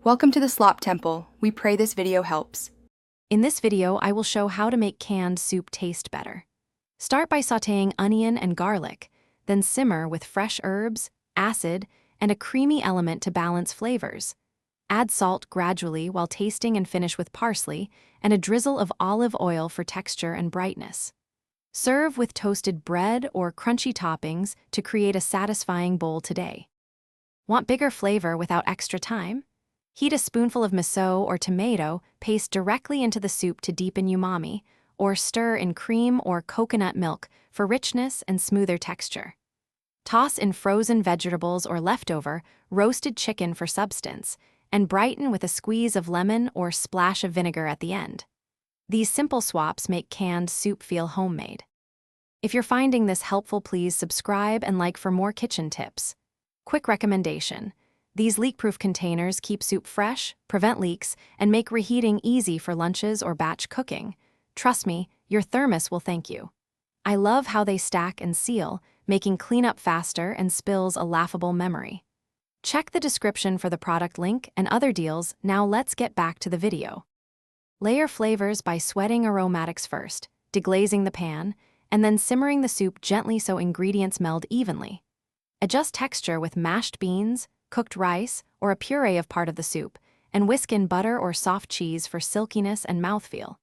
Welcome to the Slop Temple. We pray this video helps. In this video, I will show how to make canned soup taste better. Start by sautéing onion and garlic, then simmer with fresh herbs, acid, and a creamy element to balance flavors. Add salt gradually while tasting and finish with parsley and a drizzle of olive oil for texture and brightness. Serve with toasted bread or crunchy toppings to create a satisfying bowl today. Want bigger flavor without extra time? Heat a spoonful of miso or tomato paste directly into the soup to deepen umami, or stir in cream or coconut milk for richness and smoother texture. Toss in frozen vegetables or leftover roasted chicken for substance, and brighten with a squeeze of lemon or splash of vinegar at the end. These simple swaps make canned soup feel homemade. If you're finding this helpful, please subscribe and like for more kitchen tips. Quick recommendation: these leak-proof containers keep soup fresh, prevent leaks, and make reheating easy for lunches or batch cooking. Trust me, your thermos will thank you. I love how they stack and seal, making cleanup faster and spills a laughable memory. Check the description for the product link and other deals. Now let's get back to the video. Layer flavors by sweating aromatics first, deglazing the pan, and then simmering the soup gently so ingredients meld evenly. Adjust texture with mashed beans, cooked rice, or a puree of part of the soup, and whisk in butter or soft cheese for silkiness and mouthfeel.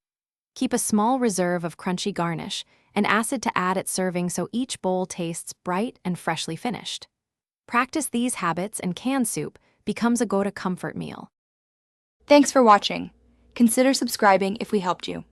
Keep a small reserve of crunchy garnish and acid to add at serving so each bowl tastes bright and freshly finished. Practice these habits and canned soup becomes a go-to comfort meal. Thanks for watching. Consider subscribing if we helped you.